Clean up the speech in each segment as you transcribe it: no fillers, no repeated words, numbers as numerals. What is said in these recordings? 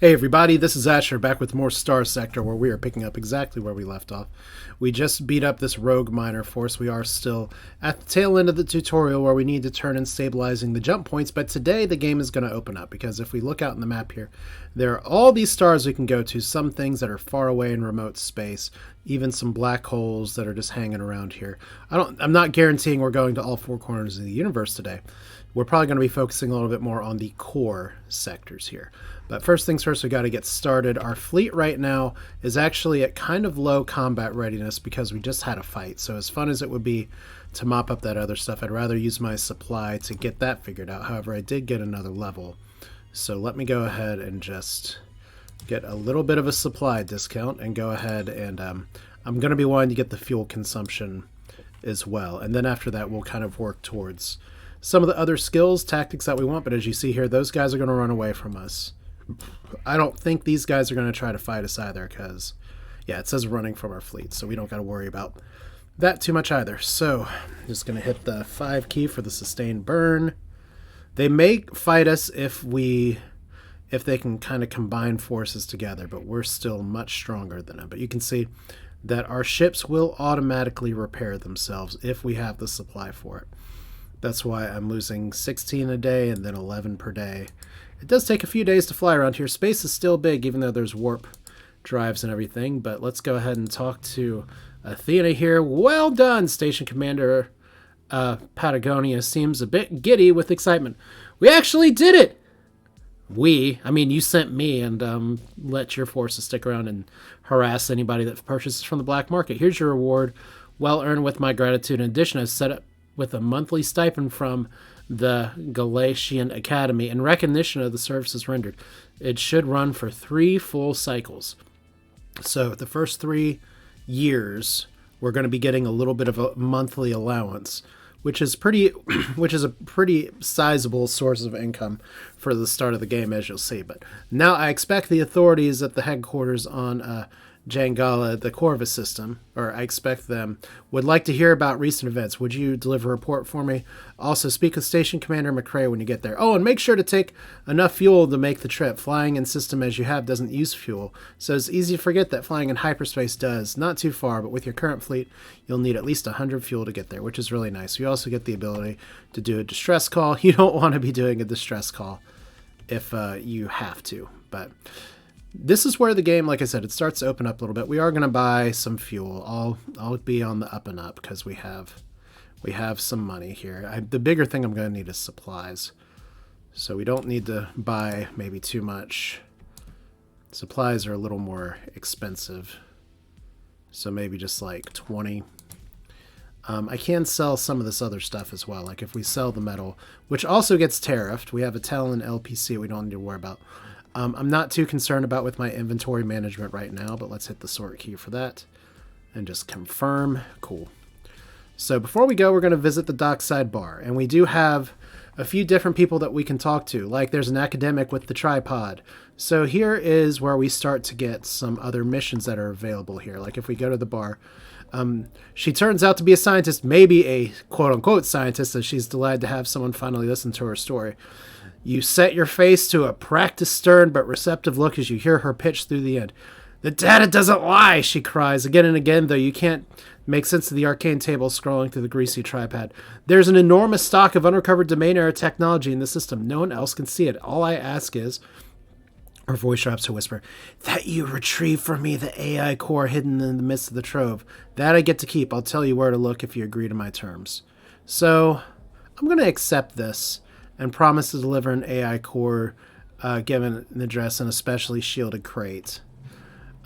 Hey everybody, this is Asher back with more Starsector, where we are picking up exactly where we left off. We just beat up this rogue miner force. We are still at the tail end of the tutorial where we need to turn in stabilizing the jump points, but today the game is going to open up, because if we look out in the map here, there are all these stars we can go to, some things that are far away in remote space, even some black holes that are just hanging around here. I'm not guaranteeing we're going to all four corners of the universe today. We're probably going to be focusing a little bit more on the core sectors here. But first things first, we got to get started. Our fleet right now is actually at kind of low combat readiness because we just had a fight. So as fun as it would be to mop up that other stuff, I'd rather use my supply to get that figured out. However, I did get another level. So let me go ahead and just get a little bit of a supply discount and go ahead and I'm going to be wanting to get the fuel consumption as well. And then after that, we'll kind of work towards some of the other skills, tactics that we want. But as you see here, those guys are going to run away from us. I don't think these guys are going to try to fight us either because, yeah, it says running from our fleet, so we don't got to worry about that too much either. So, just going to hit the 5 key for the sustained burn. They may fight us if they can kind of combine forces together, but we're still much stronger than them. But you can see that our ships will automatically repair themselves if we have the supply for it. That's why I'm losing 16 a day and then 11 per day. It does take a few days to fly around here. Space is still big, even though there's warp drives and everything. But let's go ahead and talk to Athena here. Well done, Station Commander Patagonia seems a bit giddy with excitement. We actually did it! I mean, you sent me and let your forces stick around and harass anybody that purchases from the black market. Here's your reward. Well earned with my gratitude. In addition, I've set up with a monthly stipend from the Galatian Academy in recognition of the services rendered. It should run for 3 full cycles. So the first 3 years, we're going to be getting a little bit of a monthly allowance, which is a pretty sizable source of income for the start of the game, as you'll see. But now I expect the authorities at the headquarters on Jangala, the Corva system, or I expect them, would like to hear about recent events. Would you deliver a report for me? Also, speak with Station Commander McRae when you get there. Oh, and make sure to take enough fuel to make the trip. Flying in system as you have doesn't use fuel, so it's easy to forget that flying in hyperspace does. Not too far, but with your current fleet, you'll need at least 100 fuel to get there, which is really nice. You also get the ability to do a distress call. You don't want to be doing a distress call if you have to, but this is where the game, like I said, it starts to open up a little bit. We are going to buy some fuel. I'll be on the up and up because we have some money here. The bigger thing I'm going to need is supplies. So we don't need to buy maybe too much. Supplies are a little more expensive. So maybe just like 20. I can sell some of this other stuff as well. Like if we sell the metal, which also gets tariffed. We have a Talon LPC we don't need to worry about. I'm not too concerned about with my inventory management right now, but let's hit the sort key for that and just confirm. Cool. So before we go, we're going to visit the dock sidebar, and we do have a few different people that we can talk to. Like there's an academic with the tripod. So here is where we start to get some other missions that are available here. Like if we go to the bar, she turns out to be a scientist, maybe a quote-unquote scientist, as she's delighted to have someone finally listen to her story. You set your face to a practiced, stern, but receptive look as you hear her pitch through the end. The data doesn't lie, she cries. Again and again, though, you can't make sense of the arcane table scrolling through the greasy tripod. There's an enormous stock of unrecovered domain-era technology in the system. No one else can see it. All I ask is, her voice drops to a whisper, that you retrieve for me the AI core hidden in the midst of the trove. That I get to keep. I'll tell you where to look if you agree to my terms. So, I'm going to accept this and promise to deliver an AI core given an address and a specially shielded crate.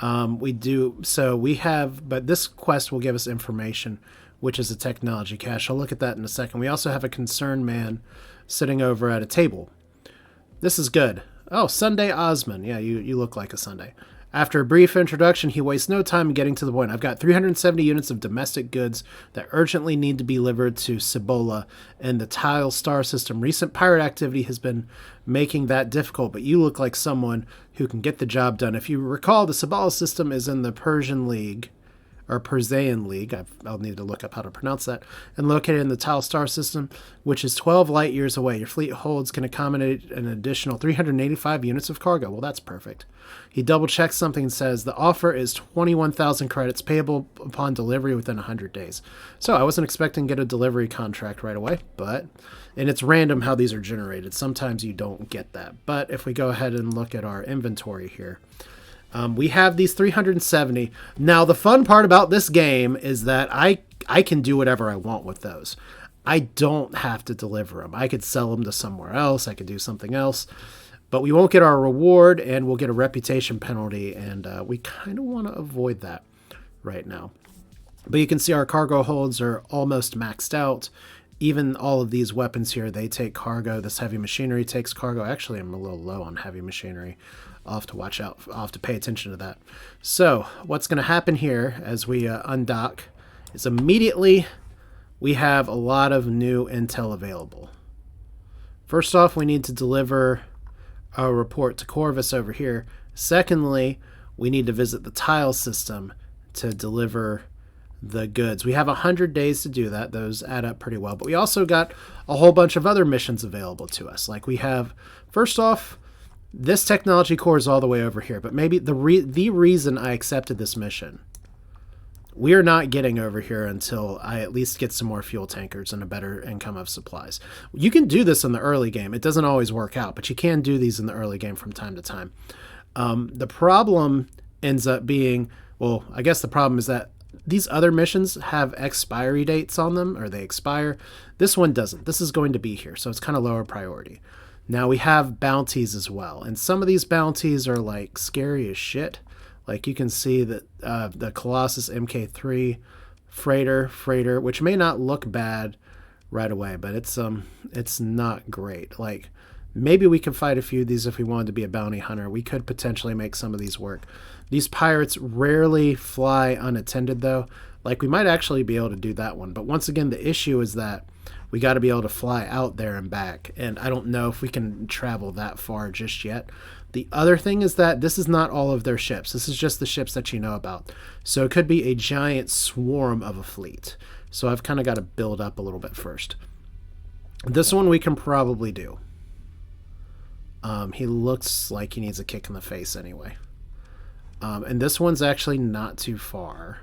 But this quest will give us information, which is a technology cache. I'll look at that in a second. We also have a concerned man sitting over at a table. This is good. Oh, Sunday Osman. Yeah, you look like a Sunday. After a brief introduction, he wastes no time getting to the point. I've got 370 units of domestic goods that urgently need to be delivered to Cibola in the Tile star system. Recent pirate activity has been making that difficult, but you look like someone who can get the job done. If you recall, the Cibola system is in the Persian League, or Persean League. I'll need to look up how to pronounce that. And located in the Tau star system, which is 12 light years away. Your fleet holds can accommodate an additional 385 units of cargo. Well, that's perfect. He double checks something and says the offer is 21,000 credits payable upon delivery within 100 days. So I wasn't expecting to get a delivery contract right away, and it's random how these are generated. Sometimes you don't get that. But if we go ahead and look at our inventory here, we have these 370. Now, the fun part about this game is that I can do whatever I want with those. I don't have to deliver them. I could sell them to somewhere else. I could do something else. But we won't get our reward, and we'll get a reputation penalty, and we kind of want to avoid that right now. But you can see our cargo holds are almost maxed out. Even all of these weapons here, they take cargo. This heavy machinery takes cargo. Actually, I'm a little low on heavy machinery. I'll have to watch out. I'll have to pay attention to that. So what's going to happen here as we undock is immediately we have a lot of new intel available. First off, we need to deliver our report to Corvus over here. Secondly, we need to visit the tile system to deliver the goods. We have 100 days to do that. Those add up pretty well. But we also got a whole bunch of other missions available to us. Like we have, first off, this technology core is all the way over here. But maybe the reason I accepted this mission, we are not getting over here until I at least get some more fuel tankers and a better income of supplies. You can do this in the early game. It doesn't always work out, but you can do these in the early game from time to time. The problem ends up being, well, I guess the problem is that these other missions have expiry dates on them, or they expire. This one doesn't. This is going to be here, so it's kind of lower priority. Now we have bounties as well, and some of these bounties are like scary as shit. Like you can see that the Colossus Mk3 freighter, which may not look bad right away, but it's not great. Like maybe we could fight a few of these if we wanted to be a bounty hunter. We could potentially make some of these work. These pirates rarely fly unattended though. Like we might actually be able to do that one. But once again, the issue is that we got to be able to fly out there and back. And I don't know if we can travel that far just yet. The other thing is that this is not all of their ships. This is just the ships that you know about. So it could be a giant swarm of a fleet. So I've kind of got to build up a little bit first. This one we can probably do. He looks like he needs a kick in the face anyway. And this one's actually not too far.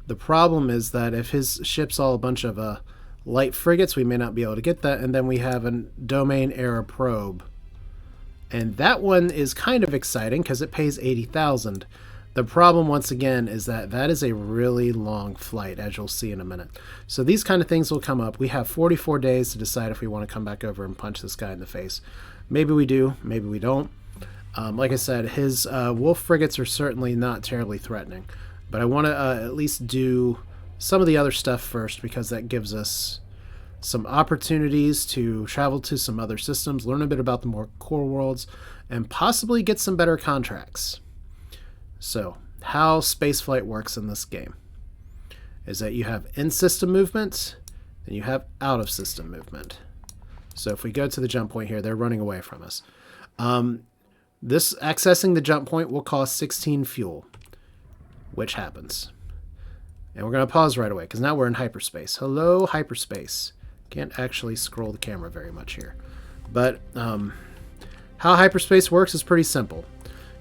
The problem is that if his ship's all a bunch of light frigates, we may not be able to get that. And then we have a domain era probe. And that one is kind of exciting because it pays 80,000. The problem, once again, is that that is a really long flight, as you'll see in a minute. So these kind of things will come up. We have 44 days to decide if we want to come back over and punch this guy in the face. Maybe we do, maybe we don't. Like I said, his wolf frigates are certainly not terribly threatening. But I want to at least do some of the other stuff first because that gives us some opportunities to travel to some other systems, learn a bit about the more core worlds, and possibly get some better contracts. So, how spaceflight works in this game is that you have in-system movement and you have out-of-system movement. So if we go to the jump point here, they're running away from us. This accessing the jump point will cost 16 fuel, which happens. And we're going to pause right away because now we're in hyperspace. Hello, hyperspace. Can't actually scroll the camera very much here. But how hyperspace works is pretty simple.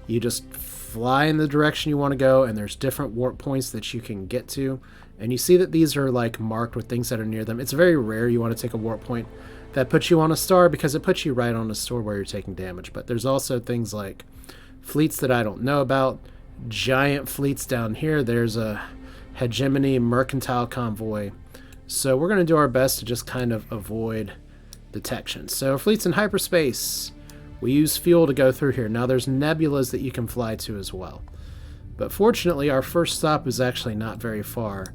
You just fly in the direction you want to go, and there's different warp points that you can get to. And you see that these are like marked with things that are near them. It's very rare you want to take a warp point that puts you on a star because it puts you right on a star where you're taking damage. But there's also things like fleets that I don't know about, giant fleets down here. There's a hegemony mercantile convoy. So we're going to do our best to just kind of avoid detection. So fleets in hyperspace, we use fuel to go through here. Now there's nebulas that you can fly to as well. But fortunately, our first stop is actually not very far.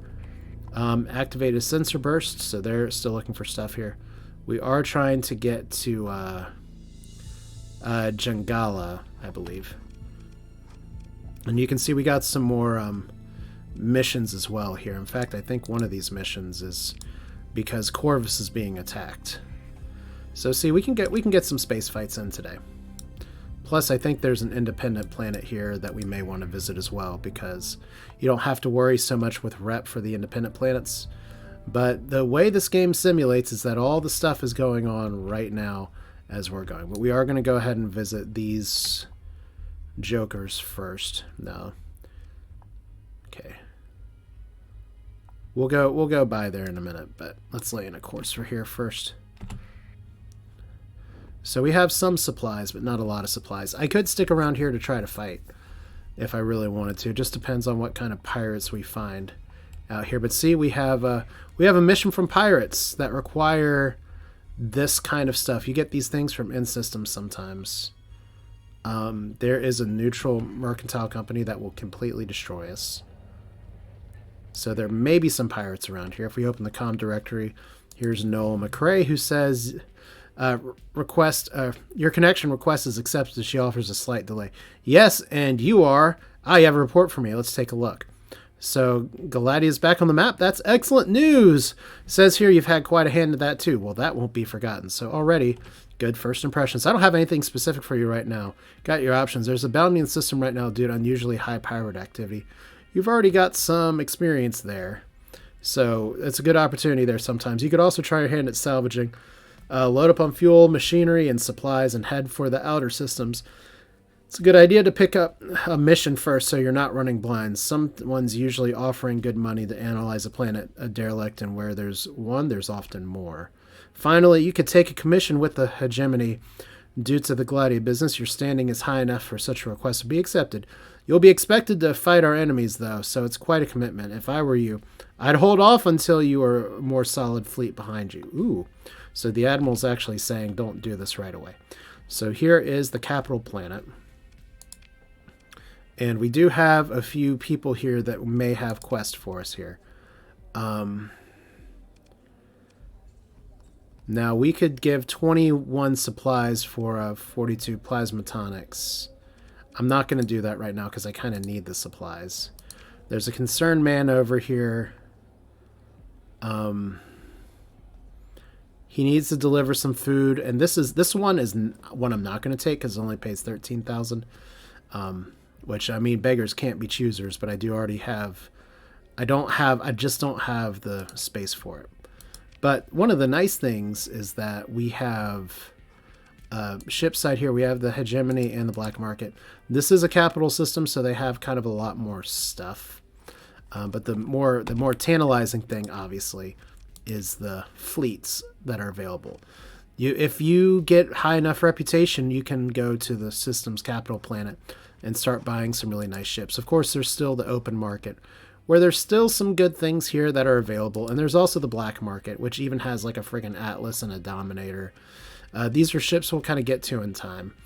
Activated sensor burst, so they're still looking for stuff here. We are trying to get to Jangala, I believe. And you can see we got some more missions as well here. In fact, I think one of these missions is because Corvus is being attacked. So see, we can get some space fights in today. Plus, I think there's an independent planet here that we may want to visit as well, because you don't have to worry so much with rep for the independent planets. But the way this game simulates is that all the stuff is going on right now as we're going. But we are going to go ahead and visit these jokers first. No. Okay. We'll go by there in a minute, but let's lay in a course for here first. So we have some supplies, but not a lot of supplies. I could stick around here to try to fight if I really wanted to. It just depends on what kind of pirates we find out here. But see, we have a mission from pirates that require this kind of stuff. You get these things from in-systems sometimes. There is a neutral mercantile company that will completely destroy us. So there may be some pirates around here. If we open the Comm Directory, here's Noel McRae, who says... your connection request is accepted. She offers a slight delay. Yes, and you are. You have a report for me. Let's take a look. So Galadia is back on the map. That's excellent news. Says here you've had quite a hand in that too. Well, that won't be forgotten. So already good first impressions. I don't have anything specific for you right now. Got your options. There's a bounty in the system right now due to unusually high pirate activity. You've already got some experience there, so it's a good opportunity there sometimes. You could also try your hand at salvaging. Load up on fuel, machinery, and supplies and head for the outer systems. It's a good idea to pick up a mission first so you're not running blind. Someone's usually offering good money to analyze a planet, a derelict, and where there's one, there's often more. Finally, you could take a commission with the hegemony. Due to the Gladia business, your standing is high enough for such a request to be accepted. You'll be expected to fight our enemies, though, so it's quite a commitment. If I were you, I'd hold off until you are a more solid fleet behind you. Ooh. So the Admiral's actually saying, don't do this right away. So here is the capital planet. And we do have a few people here that may have quests for us here. Now, we could give 21 supplies for 42 plasmatonics. I'm not going to do that right now because I kind of need the supplies. There's a concerned man over here. He needs to deliver some food, and this one is one I'm not going to take because it only pays 13,000. Which, I mean, beggars can't be choosers, but I do already have. I just don't have the space for it. But one of the nice things is that we have ship side here. We have the hegemony and the black market. This is a capital system, so they have kind of a lot more stuff. But the more tantalizing thing, obviously, is the fleets that are available. If you get high enough reputation, you can go to the system's capital planet and start buying some really nice ships. Of course, there's still the open market, where there's still some good things here that are available. And there's also the black market, which even has like a friggin' Atlas and a Dominator. These are ships we'll kind of get to in time.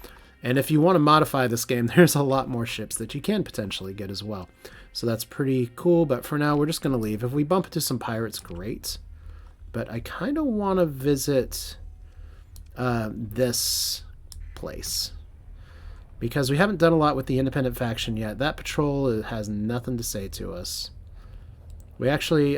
And if you want to modify this game, there's a lot more ships that you can potentially get as well. So that's pretty cool, but for now, we're just going to leave. If we bump into some pirates, great. But I kind of want to visit this place, because we haven't done a lot with the independent faction yet. That patrol has nothing to say to us. We actually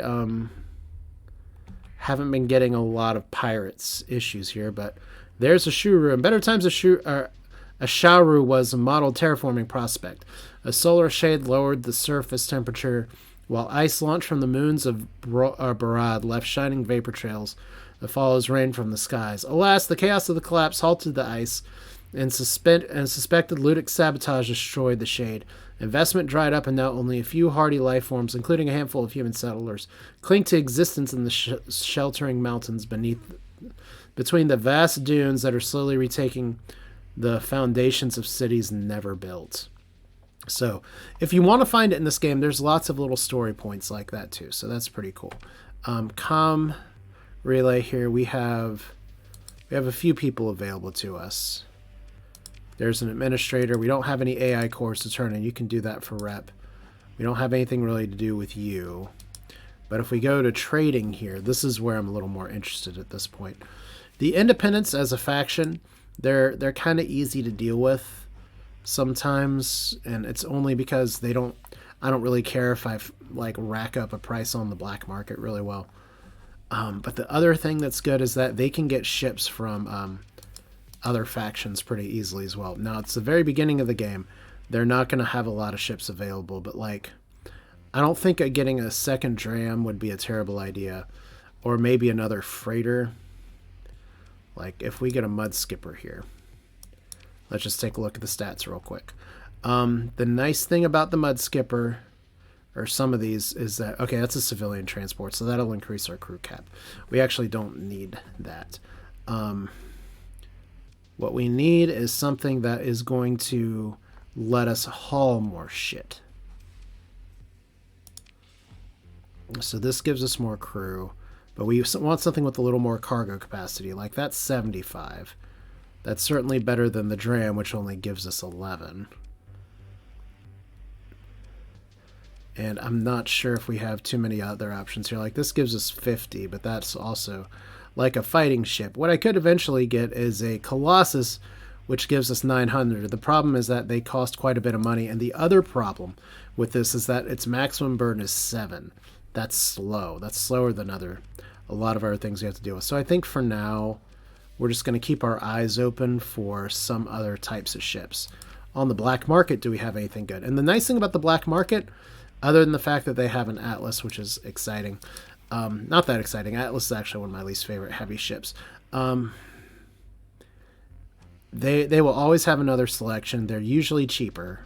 haven't been getting a lot of pirates issues here, but there's a Shuru. In better times, a Shauru was a modeled terraforming prospect. A solar shade lowered the surface temperature, while ice launched from the moons of Barad left shining vapor trails that follows rain from the skies. Alas, the chaos of the collapse halted the ice, and suspected ludic sabotage destroyed the shade. Investment dried up, and now only a few hardy life forms, including a handful of human settlers, cling to existence in the sheltering mountains between the vast dunes that are slowly retaking the foundations of cities never built. So, if you want to find it in this game, there's lots of little story points like that too, so that's pretty cool. Comm relay here, we have a few people available to us. There's an administrator. We don't have any AI cores to turn in. You can do that for rep. We don't have anything really to do with you. But if we go to trading here, this is where I'm a little more interested at this point. The independents as a faction, they're kind of easy to deal with sometimes, and it's only because I don't really care if I like rack up a price on the black market really well. But the other thing that's good is that they can get ships from other factions pretty easily as well. Now, it's the very beginning of the game. They're not going to have a lot of ships available, but like, I don't think getting a second dram would be a terrible idea. Or maybe another freighter. Like, if we get a mud skipper here. Let's just take a look at the stats real quick. The nice thing about the mud skipper, or some of these, is that, okay, that's a civilian transport, so that'll increase our crew cap. We actually don't need that. What we need is something that is going to let us haul more shit. So this gives us more crew, but we want something with a little more cargo capacity. Like, that's 75. That's certainly better than the dram, which only gives us 11. And I'm not sure if we have too many other options here. Like, this gives us 50, but that's also like a fighting ship. What I could eventually get is a Colossus, which gives us 900. The problem is that they cost quite a bit of money, and the other problem with this is that its maximum burn is 7. That's slow. That's slower than a lot of other things we have to deal with. So I think for now, we're just going to keep our eyes open for some other types of ships. On the black market, do we have anything good? And the nice thing about the black market, other than the fact that they have an Atlas, which is exciting, not that exciting. Atlas is actually one of my least favorite heavy ships. They will always have another selection. They're usually cheaper.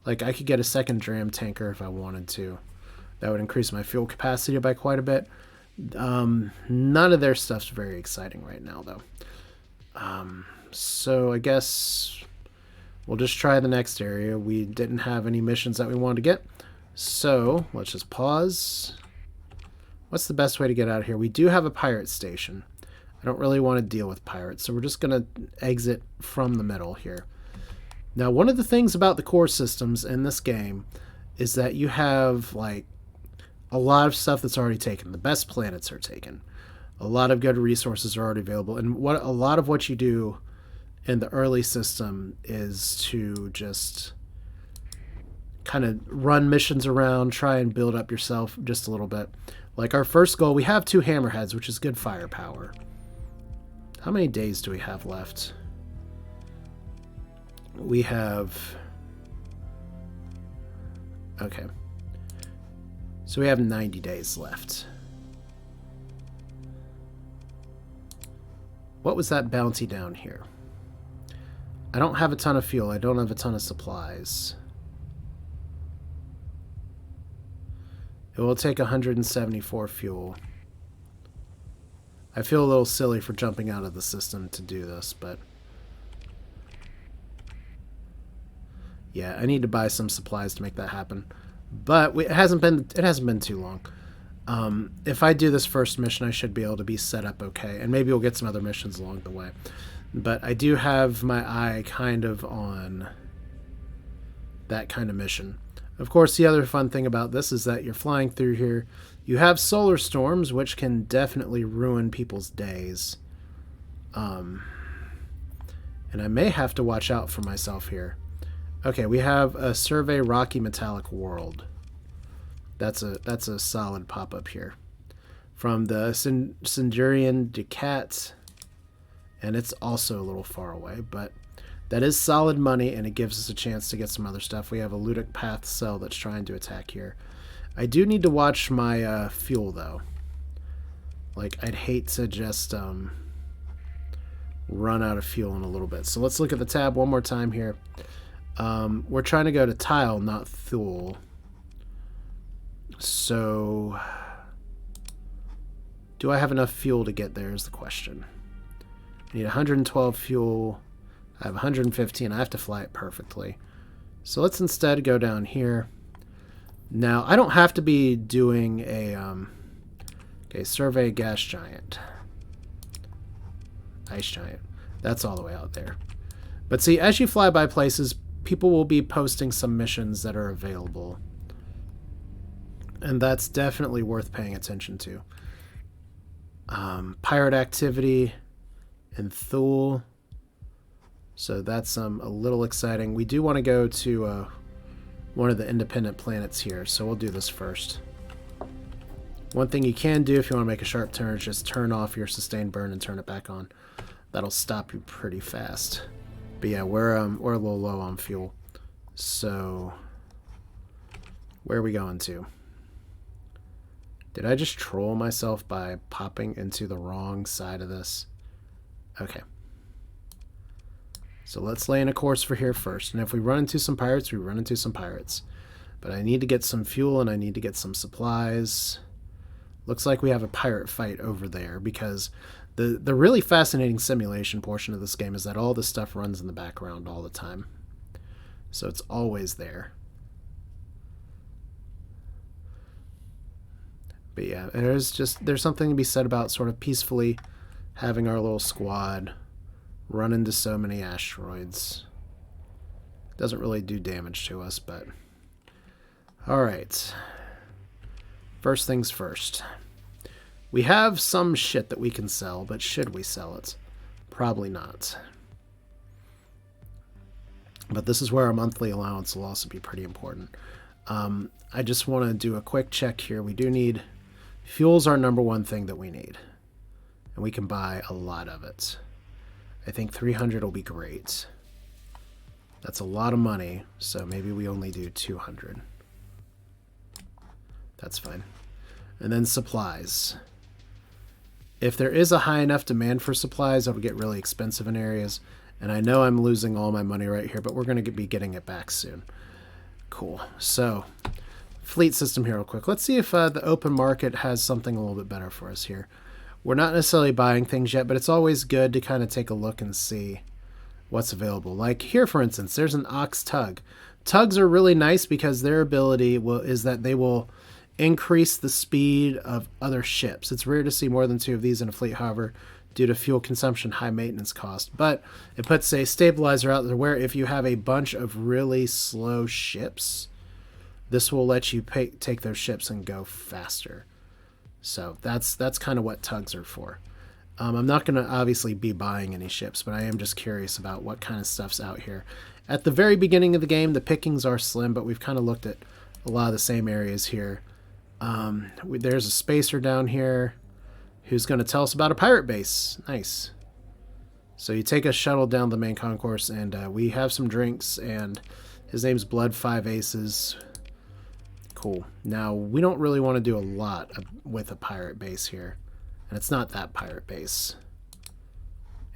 Like, I could get a second dram tanker if I wanted to. That would increase my fuel capacity by quite a bit. None of their stuff's very exciting right now, though. So I guess we'll just try the next area. We didn't have any missions that we wanted to get. So let's just pause. What's the best way to get out of here? We do have a pirate station. I don't really want to deal with pirates, so we're just going to exit from the middle here. Now, one of the things about the core systems in this game is that you have, like, a lot of stuff that's already taken. The best planets are taken. A lot of good resources are already available. And a lot of what you do in the early system is to just kind of run missions around, try and build up yourself just a little bit. Like, our first goal, we have 2 Hammerheads, which is good firepower. How many days do we have left? We have... Okay. So we have 90 days left. What was that bounty down here? I don't have a ton of fuel. I don't have a ton of supplies. It will take 174 fuel. I feel a little silly for jumping out of the system to do this, but... yeah, I need to buy some supplies to make that happen. But it hasn't been too long. If I do this first mission, I should be able to be set up okay. And maybe we'll get some other missions along the way. But I do have my eye kind of on that kind of mission. Of course, the other fun thing about this is that you're flying through here. You have solar storms, which can definitely ruin people's days. And I may have to watch out for myself here. Okay, we have a Survey Rocky Metallic World. That's a solid pop-up here. From the Cendurian Ducat. And it's also a little far away, but that is solid money, and it gives us a chance to get some other stuff. We have a Ludic Path cell that's trying to attack here. I do need to watch my fuel, though. Like, I'd hate to just run out of fuel in a little bit. So let's look at the tab one more time here. We're trying to go to tile, not fuel. So, do I have enough fuel to get there is the question. I need 112 fuel. I have 115. I have to fly it perfectly. So let's instead go down here. Now, I don't have to be doing a... okay, survey gas giant. Ice giant. That's all the way out there. But see, as you fly by places, people will be posting some missions that are available. And that's definitely worth paying attention to. Pirate activity in Thule. So that's a little exciting. We do want to go to one of the independent planets here, so we'll do this first. One thing you can do if you want to make a sharp turn is just turn off your sustained burn and turn it back on. That'll stop you pretty fast. But yeah, we're a little low on fuel. So where are we going to? Did I just troll myself by popping into the wrong side of this? Okay. So let's lay in a course for here first. And if we run into some pirates, we run into some pirates. But I need to get some fuel and I need to get some supplies. Looks like we have a pirate fight over there because the really fascinating simulation portion of this game is that all this stuff runs in the background all the time. So it's always there. But yeah, there's something to be said about sort of peacefully having our little squad run into so many asteroids. Doesn't really do damage to us, but... Alright. First things first. We have some shit that we can sell, but should we sell it? Probably not. But this is where our monthly allowance will also be pretty important. I just want to do a quick check here. We do need... Fuel's our number one thing that we need. And we can buy a lot of it. I think 300 will be great. That's a lot of money, so maybe we only do 200. That's fine. And then supplies. If there is a high enough demand for supplies, it'll get really expensive in areas. And I know I'm losing all my money right here, but we're going to be getting it back soon. Cool. So, fleet system here real quick. Let's see if the open market has something a little bit better for us here. We're not necessarily buying things yet, but it's always good to kind of take a look and see what's available. Like here, for instance, there's an ox tug. Tugs are really nice because their ability is that they will increase the speed of other ships. It's rare to see more than 2 of these in a fleet, however, due to fuel consumption, high maintenance cost. But it puts a stabilizer out there where if you have a bunch of really slow ships, this will let you take those ships and go faster. So that's kind of what tugs are for. I'm not going to obviously be buying any ships, but I am just curious about what kind of stuff's out here. At the very beginning of the game, the pickings are slim, but we've kind of looked at a lot of the same areas here. There's a spacer down here who's going to tell us about a pirate base. Nice. So you take a shuttle down the main concourse, and we have some drinks, and his name's Blood 5 Aces. Cool. Now, we don't really want to do a lot with a pirate base here. And it's not that pirate base.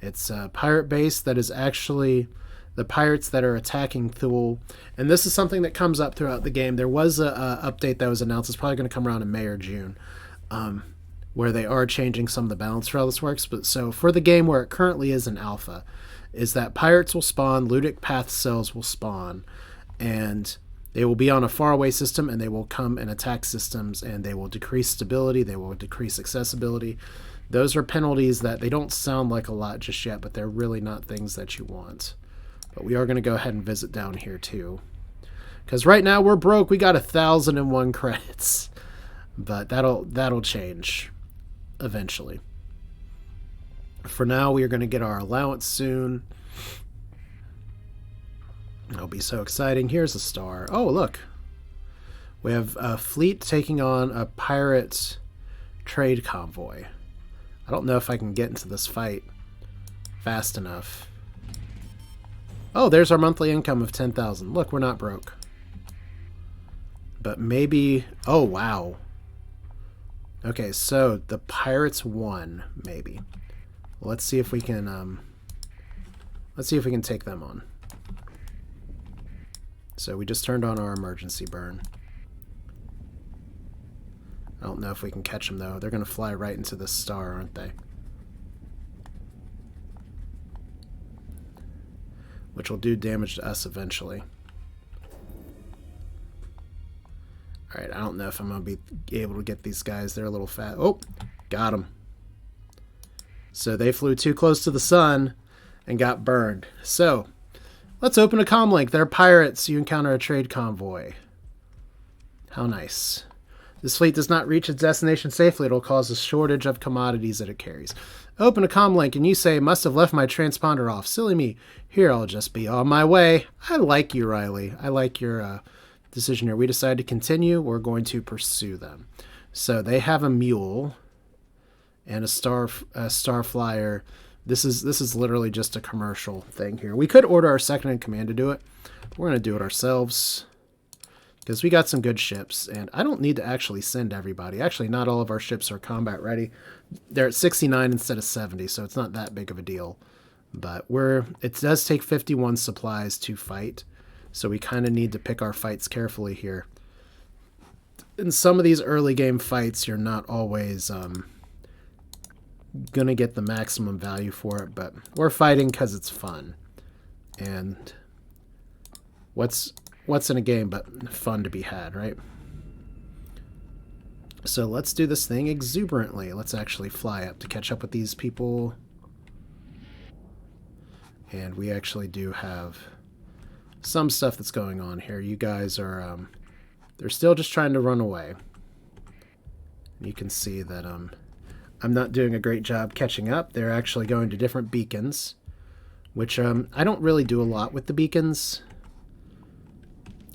It's a pirate base that is actually the pirates that are attacking Thule. And this is something that comes up throughout the game. There was an update that was announced. It's probably going to come around in May or June. Where they are changing some of the balance for how this works. But so for the game where it currently is in alpha, is that pirates will spawn, ludic path cells will spawn, and they will be on a faraway system, and they will come and attack systems, and they will decrease stability, they will decrease accessibility. Those are penalties that they don't sound like a lot just yet, but they're really not things that you want. But we are going to go ahead and visit down here too. Because right now we're broke. We got 1,001 credits. But that'll change eventually. For now, we are going to get our allowance soon. It'll be so exciting. Here's a star. Oh, look. We have a fleet taking on a pirate trade convoy. I don't know if I can get into this fight fast enough. Oh, there's our monthly income of 10,000. Look, we're not broke. But maybe... Oh, wow. Okay, so the pirates won, maybe. Let's see if we can... let's see if we can take them on. So we just turned on our emergency burn. I don't know if we can catch them, though. They're going to fly right into this star, aren't they? Which will do damage to us eventually. Alright, I don't know if I'm going to be able to get these guys. They're a little fat. Oh, got them. So they flew too close to the sun and got burned. So... let's open a comm link. They're pirates. You encounter a trade convoy. How nice. This fleet does not reach its destination safely. It'll cause a shortage of commodities that it carries. Open a comm link and you say, must have left my transponder off. Silly me. Here, I'll just be on my way. I like you, Riley. I like your decision here. We decided to continue. We're going to pursue them. So they have a mule and a star flyer This is literally just a commercial thing here. We could order our second in command to do it. We're going to do it ourselves because we got some good ships, and I don't need to actually send everybody. Actually, not all of our ships are combat ready. They're at 69 instead of 70, so it's not that big of a deal. But it does take 51 supplies to fight, so we kind of need to pick our fights carefully here. In some of these early game fights, you're not always gonna get the maximum value for it, but we're fighting because it's fun. And what's in a game but fun to be had, right? So let's do this thing exuberantly. Let's actually fly up to catch up with these people. And we actually do have some stuff that's going on here. You guys are, they're still just trying to run away. You can see that I'm not doing a great job catching up. They're actually going to different beacons, which I don't really do a lot with the beacons.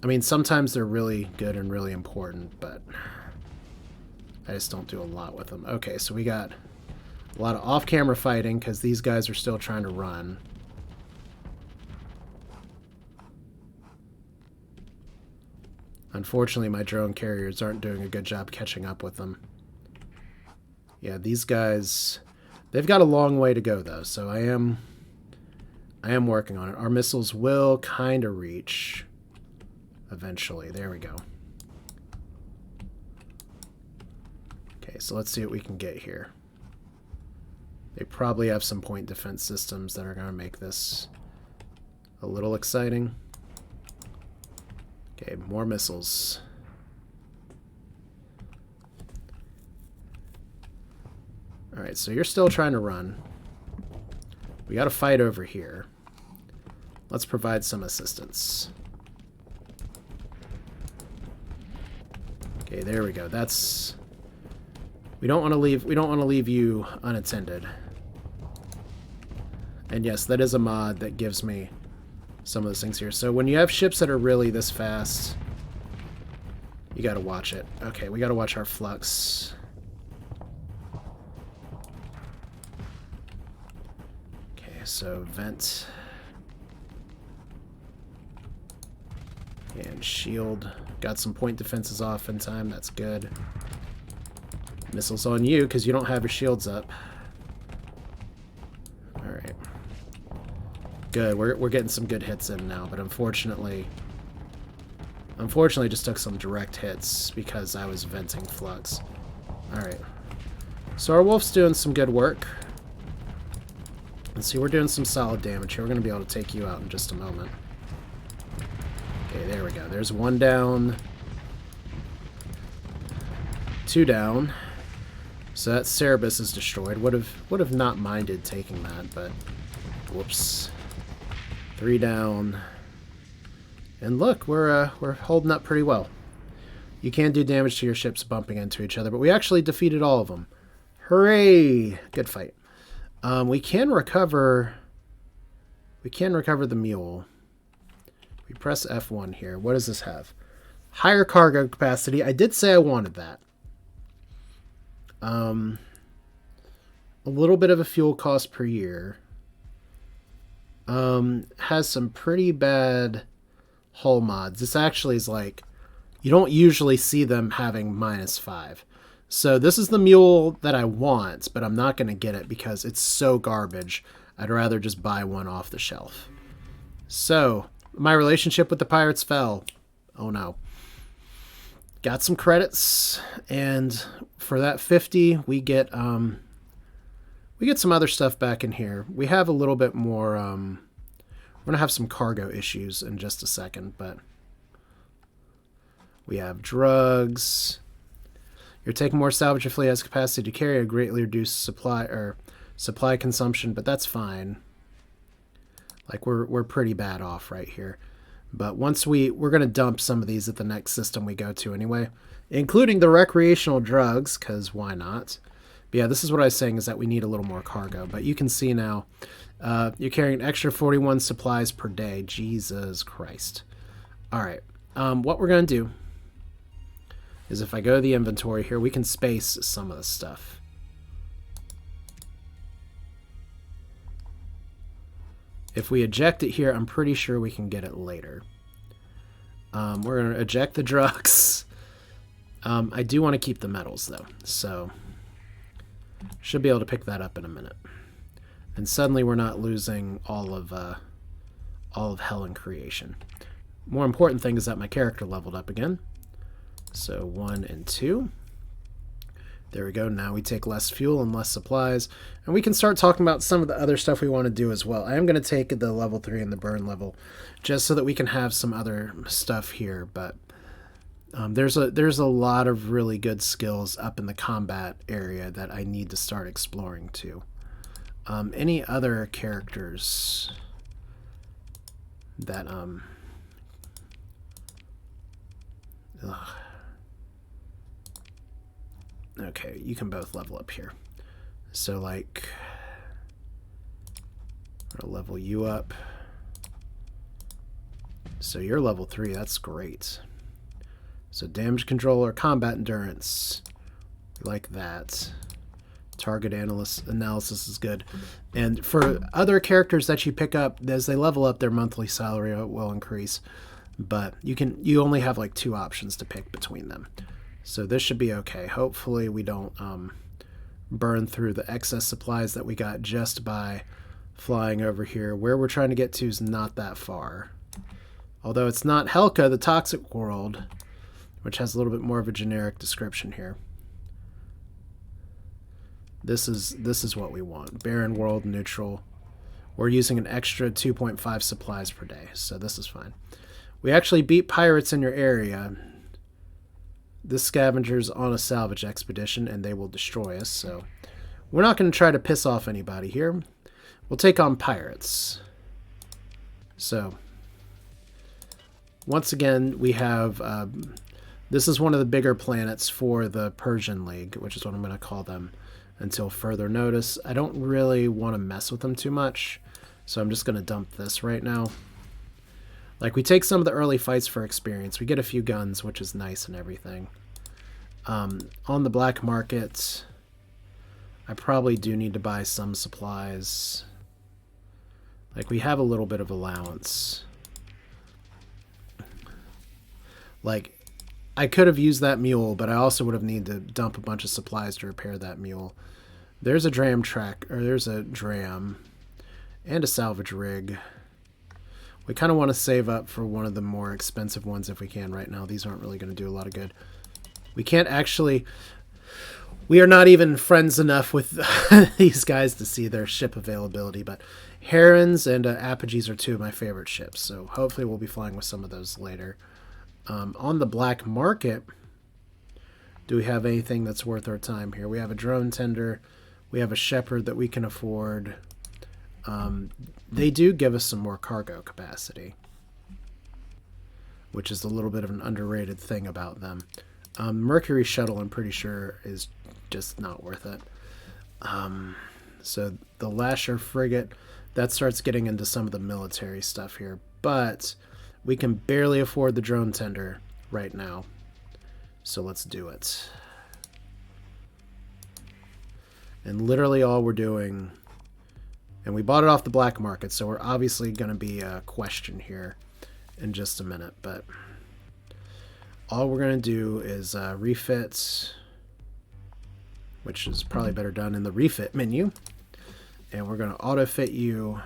I mean, sometimes they're really good and really important, but I just don't do a lot with them. Okay, so we got a lot of off-camera fighting because these guys are still trying to run. Unfortunately, my drone carriers aren't doing a good job catching up with them. Yeah, these guys, they've got a long way to go, though, so I am working on it. Our missiles will kind of reach eventually. There we go. Okay, so let's see what we can get here. They probably have some point defense systems that are going to make this a little exciting. Okay, more missiles. Alright, so you're still trying to run. We got a fight over here. Let's provide some assistance. Okay, there we go. That's... We don't want to leave you unattended. And yes, that is a mod that gives me some of those things here. So when you have ships that are really this fast, you got to watch it. Okay, we got to watch our flux. Okay, so vent. And shield. Got some point defenses off in time. That's good. Missiles on you because you don't have your shields up. Alright. Good. We're getting some good hits in now, but unfortunately just took some direct hits because I was venting flux. Alright. So our wolf's doing some good work. Let's see, we're doing some solid damage here. We're going to be able to take you out in just a moment. Okay, there we go. There's one down. Two down. So that Cerebus is destroyed. Would have not minded taking that, but whoops. 3 down. And look, we're holding up pretty well. You can do damage to your ships bumping into each other, but we actually defeated all of them. Hooray! Good fight. We can recover the mule. We press F1 here. What does this have? Higher cargo capacity. I did say I wanted that. A little bit of a fuel cost per year. Has some pretty bad hull mods. This actually is like, you don't usually see them having -5. So this is the mule that I want, but I'm not going to get it because it's so garbage. I'd rather just buy one off the shelf. So, my relationship with the pirates fell. Oh no. Got some credits, and for that 50, we get some other stuff back in here. We have a little bit more, we're going to have some cargo issues in just a second, but we have drugs. You're taking more salvage. Your fleet has capacity to carry a greatly reduced supply consumption, but that's fine. Like, we're pretty bad off right here. But once we're going to dump some of these at the next system we go to anyway, including the recreational drugs, because why not? But yeah, this is what I was saying, is that we need a little more cargo. But you can see now, you're carrying an extra 41 supplies per day. Jesus Christ. All right. What we're going to do is if I go to the inventory here, we can space some of the stuff. If we eject it here, I'm pretty sure we can get it later. We're going to eject the drugs. I do want to keep the metals, though, so should be able to pick that up in a minute. And suddenly we're not losing all of hell and creation. More important thing is that my character leveled up again. So 1 and 2. There we go. Now we take less fuel and less supplies. And we can start talking about some of the other stuff we want to do as well. I am going to take the level 3 and the burn level just so that we can have some other stuff here. But there's a lot of really good skills up in the combat area that I need to start exploring too. Any other characters that... Okay, you can both level up here. So, like, I'll level you up. So you're level 3, that's great. So damage control or combat endurance, like that. Target analysis is good. And for other characters that you pick up, as they level up, their monthly salary will increase. But you only have like 2 options to pick between them. So this should be okay. Hopefully we don't burn through the excess supplies that we got just by flying over here. Where we're trying to get to is not that far. Although it's not Helka, the toxic world, which has a little bit more of a generic description here. This is what we want. Barren world, neutral. We're using an extra 2.5 supplies per day, so this is fine. We actually beat pirates in your area. This scavenger's on a salvage expedition, and they will destroy us, so we're not going to try to piss off anybody here. We'll take on pirates. So, once again, we have... this is one of the bigger planets for the Persian League, which is what I'm going to call them until further notice. I don't really want to mess with them too much, so I'm just going to dump this right now. Like, we take some of the early fights for experience. We get a few guns, which is nice and everything. On the black market, I probably do need to buy some supplies. Like, we have a little bit of allowance. Like, I could have used that mule, but I also would have needed to dump a bunch of supplies to repair that mule. There's a dram track, or there's a dram, and a salvage rig. We kind of want to save up for one of the more expensive ones if we can right now. These aren't really going to do a lot of good. We can't actually... We are not even friends enough with these guys to see their ship availability, but herons and apogees are 2 of my favorite ships, so hopefully we'll be flying with some of those later. On the black market, do we have anything that's worth our time here? We have a drone tender. We have a shepherd that we can afford. They do give us some more cargo capacity, which is a little bit of an underrated thing about them. Mercury shuttle, I'm pretty sure, is just not worth it. So the Lasher frigate, that starts getting into some of the military stuff here, but we can barely afford the drone tender right now. So let's do it. And literally all we're doing... And we bought it off the black market, so we're obviously going to be a question here in just a minute. But all we're going to do is refit, which is probably better done in the refit menu. And we're going to auto-fit you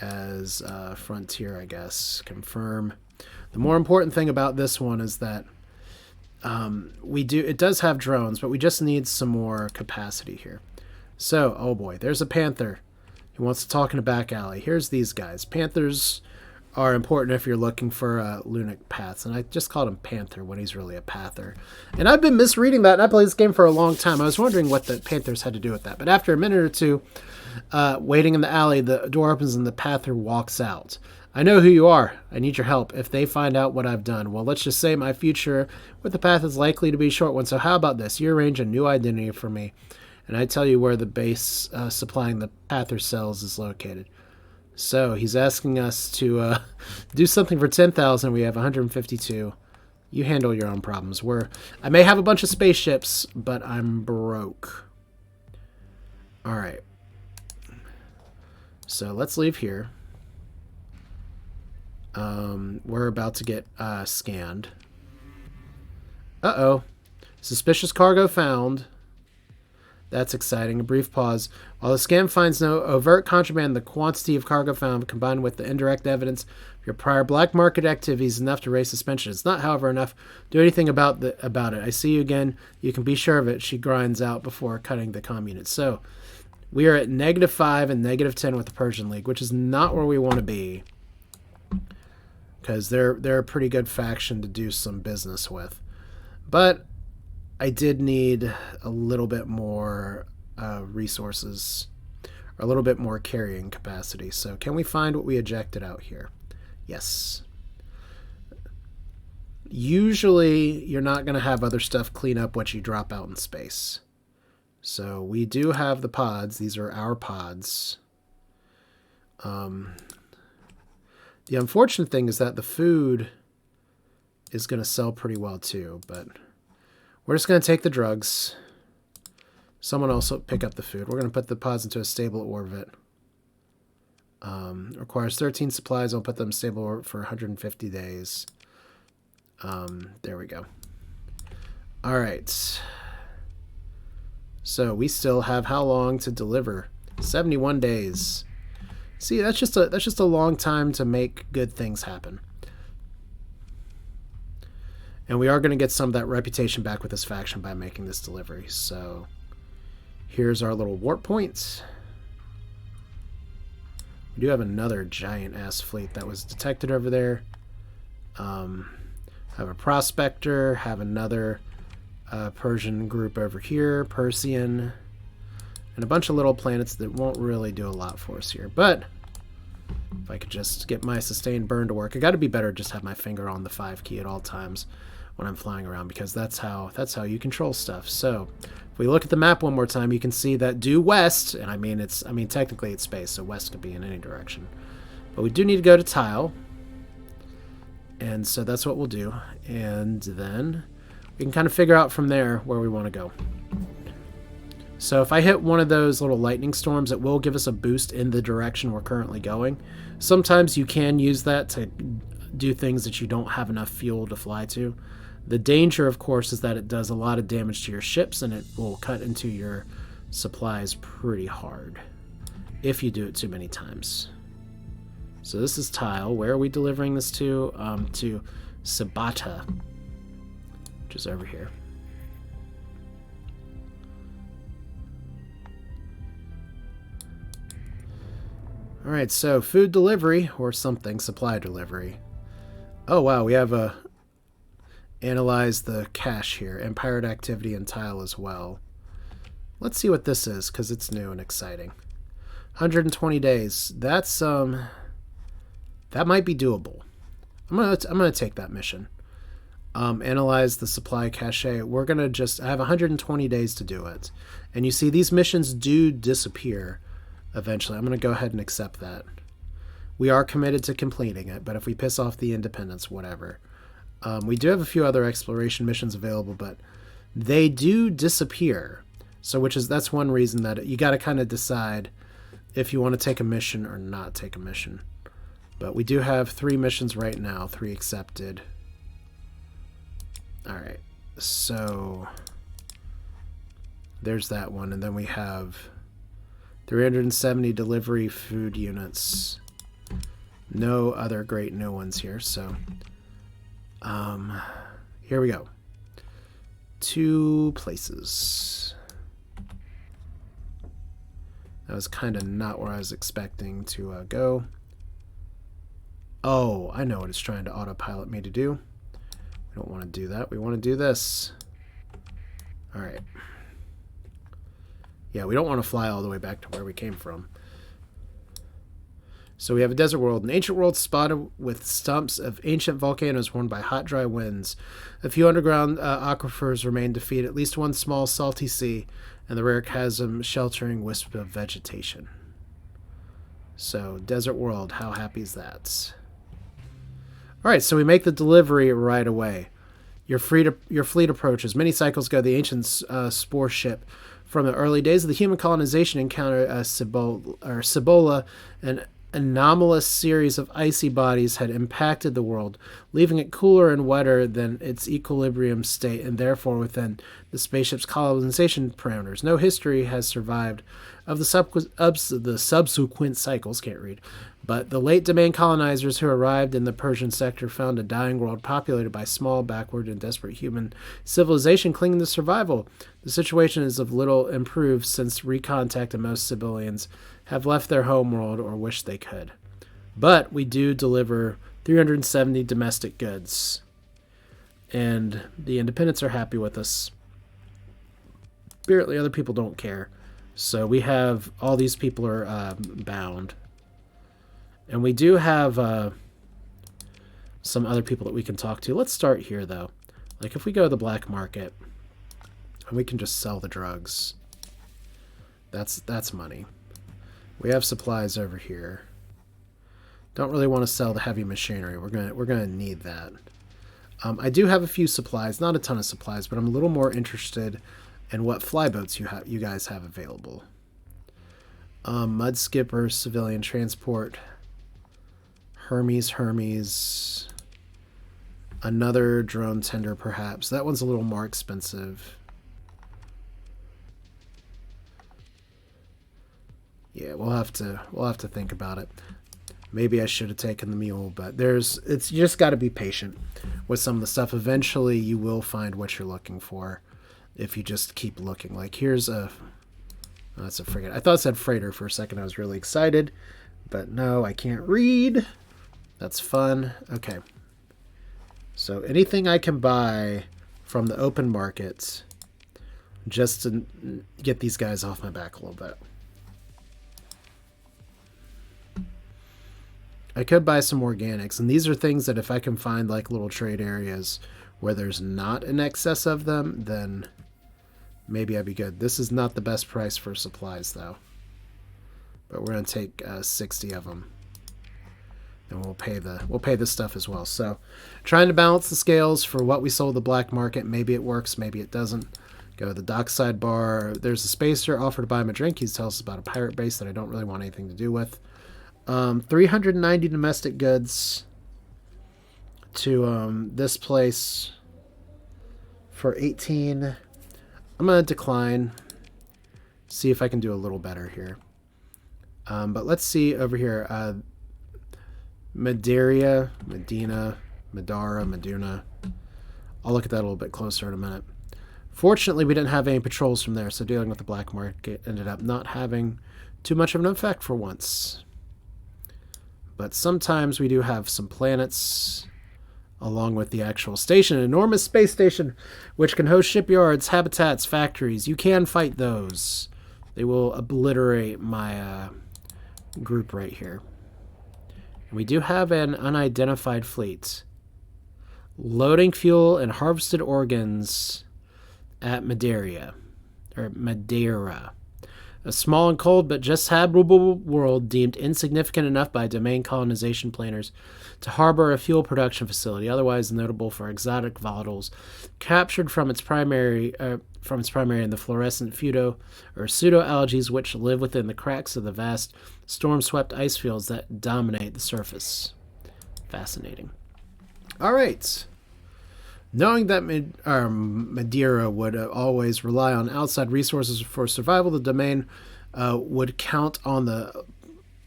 as Frontier, I guess. Confirm. The more important thing about this one is that it does have drones, but we just need some more capacity here. So, oh boy, there's a Panther. He wants to talk in a back alley. Here's these guys. Panthers are important if you're looking for Lunic paths. And I just called him Panther when he's really a Panther. And I've been misreading that, and I played this game for a long time. I was wondering what the Panthers had to do with that. But after a minute or two, waiting in the alley, the door opens and the Panther walks out. I know who you are. I need your help. If they find out what I've done, well, let's just say my future with the path is likely to be a short one. So how about this? You arrange a new identity for me, and I tell you where the base supplying the Panther cells is located. So he's asking us to do something for 10,000. We have 152. You handle your own problems. I may have a bunch of spaceships, but I'm broke. All right. So let's leave here. We're about to get scanned. Uh-oh. Suspicious cargo found. That's exciting. A brief pause. While the scan finds no overt contraband, the quantity of cargo found, combined with the indirect evidence of your prior black market activities, is enough to raise suspension. It's not, however, enough to do anything about it. I see you again. You can be sure of it, she grinds out before cutting the comm unit. So, we are at -5 and -10 with the Persian League, which is not where we want to be. Because they're a pretty good faction to do some business with. But I did need a little bit more resources, or a little bit more carrying capacity. So can we find what we ejected out here? Yes. Usually you're not going to have other stuff clean up what you drop out in space. So we do have the pods. These are our pods. The unfortunate thing is that the food is going to sell pretty well too, but we're just going to take the drugs. Someone else will pick up the food. We're going to put the pods into a stable orbit. Requires 13 supplies. I'll put them in stable orbit for 150 days. There we go. All right. So we still have how long to deliver? 71 days. See, that's just a long time to make good things happen. And we are going to get some of that reputation back with this faction by making this delivery. So here's our little warp points. We do have another giant-ass fleet that was detected over there. Have a prospector, have another Persian group over here, Persian, and a bunch of little planets that won't really do a lot for us here. But if I could just get my sustained burn to work, I got to be better just have my finger on the 5 key at all times when I'm flying around, because that's how you control stuff. So if we look at the map one more time, you can see that due west, and I mean technically it's space, so west could be in any direction, but we do need to go to tile, and so that's what we'll do, and then we can kind of figure out from there where we want to go. So if I hit one of those little lightning storms, it will give us a boost in the direction we're currently going. Sometimes you can use that to do things that you don't have enough fuel to fly to. The danger, of course, is that it does a lot of damage to your ships, and it will cut into your supplies pretty hard if you do it too many times. So this is tile. Where are we delivering this to? To Sabata, which is over here. Alright, so food delivery, or something, supply delivery. Oh wow, we have a analyze the cache here, and pirate activity and tile as well. Let's see what this is, because it's new and exciting. 120 days. That's that might be doable. I'm gonna take that mission. Analyze the supply cache. We're gonna I have 120 days to do it, and you see these missions do disappear eventually. I'm going to go ahead and accept that. We are committed to completing it, but if we piss off the Independents, whatever. We do have a few other exploration missions available, but they do disappear. So that's one reason that you got to kind of decide if you want to take a mission or not take a mission. But we do have 3 missions right now, 3 accepted. All right, so there's that one, and then we have 370 delivery food units. No other great new ones here, so here we go. 2 places. That was kind of not where I was expecting to go. Oh, I know what it's trying to autopilot me to do. We don't want to do that. We want to do this. All right. Yeah, we don't want to fly all the way back to where we came from. So we have a desert world. An ancient world spotted with stumps of ancient volcanoes worn by hot, dry winds. A few underground aquifers remain to feed at least one small salty sea, and the rare chasm sheltering wisp of vegetation. So, desert world, how happy is that? Alright, so we make the delivery right away. Your fleet approaches. Many cycles ago, the ancient spore ship From the early days of the human colonization encounter, Cibola, an anomalous series of icy bodies had impacted the world, leaving it cooler and wetter than its equilibrium state, and therefore within the spaceship's colonization parameters. No history has survived of the subsequent cycles, can't read, but the late domain colonizers who arrived in the Persian sector found a dying world populated by small, backward, and desperate human civilization clinging to survival. The situation is of little improved since recontact, and most civilians have left their homeworld or wish they could. But we do deliver 370 domestic goods, and the independents are happy with us. Apparently other people don't care. So we have all these people are bound. And we do have some other people that we can talk to. Let's start here, though. Like, if we go to the black market, and we can just sell the drugs. That's money. We have supplies over here. Don't really want to sell the heavy machinery. We're gonna need that. I do have a few supplies, not a ton of supplies, but I'm a little more interested in what flyboats you guys have available. Mud skipper, civilian transport, Hermes, another drone tender perhaps. That one's a little more expensive. Yeah, we'll have to think about it. Maybe I should have taken the mule, but you just got to be patient with some of the stuff. Eventually, you will find what you're looking for if you just keep looking. Like, here's that's a frigate. I thought it said freighter for a second. I was really excited, but no, I can't read. That's fun. Okay. So anything I can buy from the open market just to get these guys off my back a little bit. I could buy some organics, and these are things that if I can find like little trade areas where there's not an excess of them, then maybe I'd be good. This is not the best price for supplies, though. But we're going to take 60 of them. And we'll pay the stuff as well. So trying to balance the scales for what we sold the black market. Maybe it works, maybe it doesn't. Go to the dockside bar. There's a spacer offered to buy him a drink. He tells us about a pirate base that I don't really want anything to do with. 390 domestic goods to this place for 18. I'm going to decline. See if I can do a little better here. But let's see over here. Madaria, Medina, Madara, Meduna. I'll look at that a little bit closer in a minute. Fortunately, we didn't have any patrols from there, so dealing with the black market ended up not having too much of an effect for once. But sometimes we do have some planets along with the actual station, an enormous space station which can host shipyards, habitats, factories. You can fight those. They will obliterate my group right here. And we do have an unidentified fleet. Loading fuel and harvested organs at Madaria. A small and cold but just habitable world deemed insignificant enough by domain colonization planners to harbor a fuel production facility, otherwise notable for exotic volatiles captured from its primary in the fluorescent pseudo-algae which live within the cracks of the vast storm-swept ice fields that dominate the surface. Fascinating. All right. Knowing that Madaria would always rely on outside resources for survival, the domain would count on the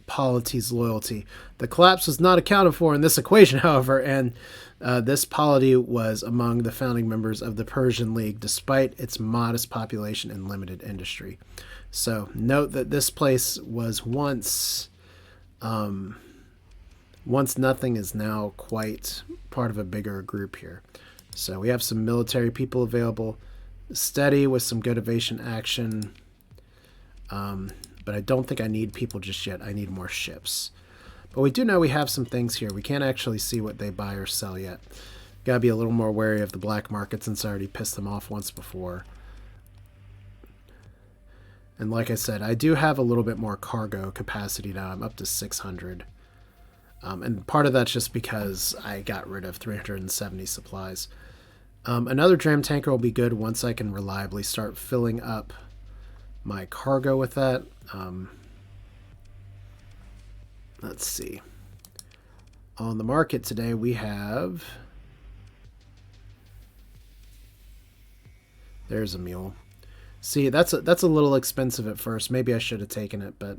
polity's loyalty. The collapse was not accounted for in this equation, however, and this polity was among the founding members of the Persian League, despite its modest population and limited industry. So note that this place was once nothing, is now quite part of a bigger group here. So we have some military people available, steady with some good evasion action. But I don't think I need people just yet. I need more ships. But we do know we have some things here. We can't actually see what they buy or sell yet. Gotta be a little more wary of the black market since I already pissed them off once before. And like I said, I do have a little bit more cargo capacity now. I'm up to 600. And part of that's just because I got rid of 370 supplies. Another dram tanker will be good once I can reliably start filling up my cargo with that. Let's see. On the market today, we have... There's a mule. See, that's a little expensive at first. Maybe I should have taken it, but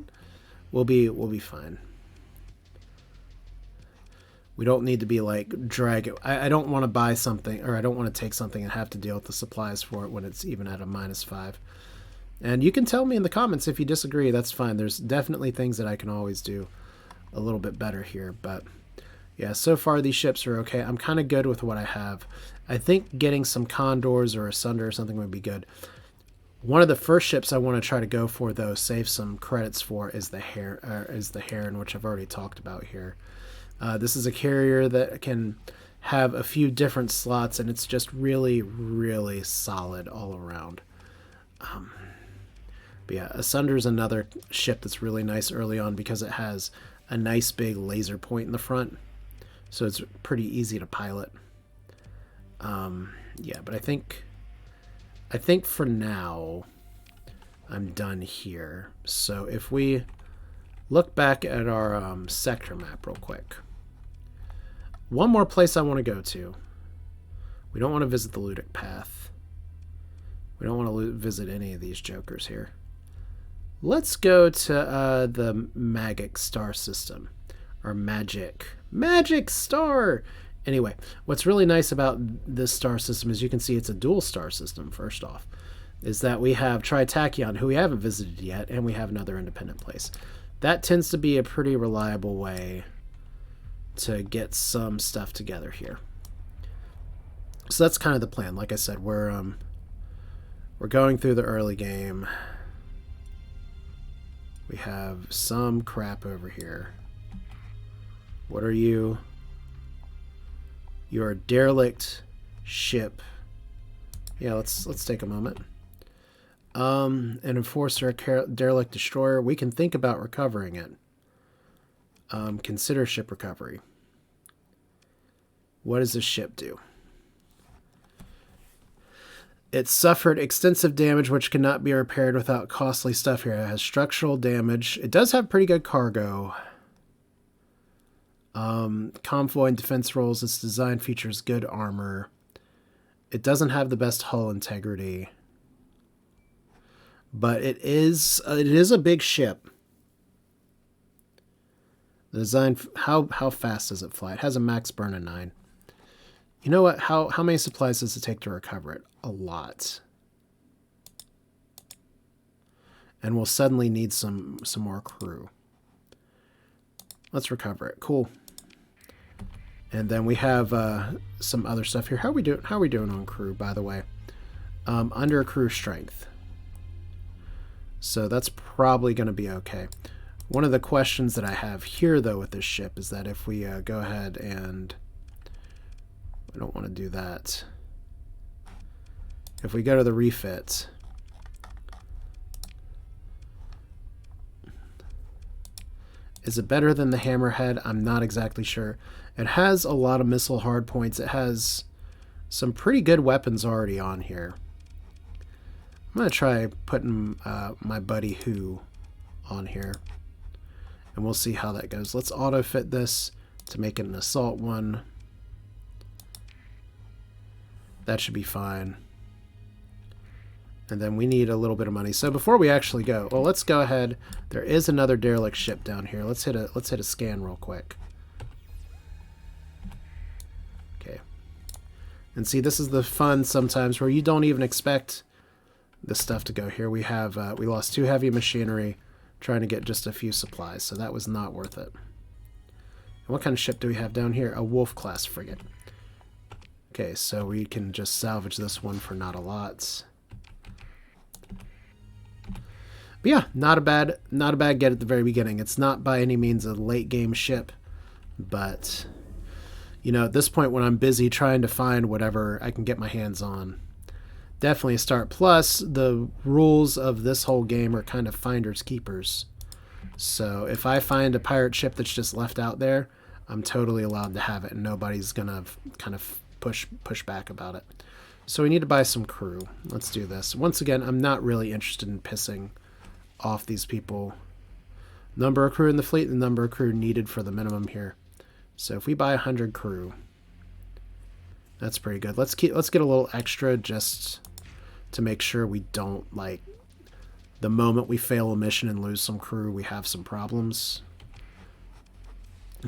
we'll be fine. We don't need to be like drag it. I don't want to buy something, or I don't want to take something and have to deal with the supplies for it when it's even at a -5. And you can tell me in the comments if you disagree. That's fine. There's definitely things that I can always do a little bit better here, but yeah, so far these ships are okay. I'm kind of good with what I have. I think getting some condors or a sunder or something would be good. One of the first ships I want to try to go for, though, save some credits for, is the Heron, which I've already talked about here. This is a carrier that can have a few different slots, and it's just really, really solid all around. But yeah, a sunder is another ship that's really nice early on because it has a nice big laser point in the front, so it's pretty easy to pilot. Yeah, but I think for now I'm done here. So if we look back at our sector map real quick, one more place I want to go to. We don't want to visit the Ludic Path. We don't want to visit any of these jokers here. Let's go to the Magic Star System, or Magic Star. Anyway, what's really nice about this star system is you can see it's a dual star system. First off, is that we have tri-tachyon, who we haven't visited yet, and we have another independent place. That tends to be a pretty reliable way to get some stuff together here. So that's kind of the plan. Like I said, we're going through the early game. We have some crap over here. What are you? You're a derelict ship. Yeah, let's take a moment. An enforcer, derelict destroyer. We can think about recovering it. Consider ship recovery. What does this ship do? It suffered extensive damage which cannot be repaired without costly stuff here. It has structural damage. It does have pretty good cargo. Convoy and defense rolls. Its design features good armor. It doesn't have the best hull integrity, but it is a big ship. The design, how fast does it fly? It has a max burn of 9. You know what? How many supplies does it take to recover it? A lot. And we'll suddenly need some more crew. Let's recover it. Cool. And then we have some other stuff here. How are we doing on crew, by the way? Under crew strength. So that's probably going to be okay. One of the questions that I have here, though, with this ship is that if we go ahead and... I don't want to do that. If we go to the refit... Is it better than the Hammerhead? I'm not exactly sure. It has a lot of missile hardpoints. It has some pretty good weapons already on here. I'm going to try putting my buddy Who on here. And we'll see how that goes. Let's auto-fit this to make it an assault one. That should be fine. And then we need a little bit of money. So before we actually go, well, let's go ahead. There is another derelict ship down here. Let's hit a scan real quick. Okay. And see, this is the fun sometimes where you don't even expect this stuff to go here. We have we lost 2 heavy machinery trying to get just a few supplies, so that was not worth it. And what kind of ship do we have down here? A Wolf class frigate. Okay, so we can just salvage this one for not a lot. But yeah, not a bad get at the very beginning. It's not by any means a late game ship, but you know, at this point when I'm busy trying to find whatever I can get my hands on, definitely a start. Plus, the rules of this whole game are kind of finders keepers. So if I find a pirate ship that's just left out there, I'm totally allowed to have it, and nobody's gonna kind of push back about it. So we need to buy some crew. Let's do this. Once again, I'm not really interested in pissing off these people. Number of crew in the fleet and the number of crew needed for the minimum here. So if we buy 100 crew, that's pretty good. Let's get a little extra just to make sure we don't, like, the moment we fail a mission and lose some crew, we have some problems.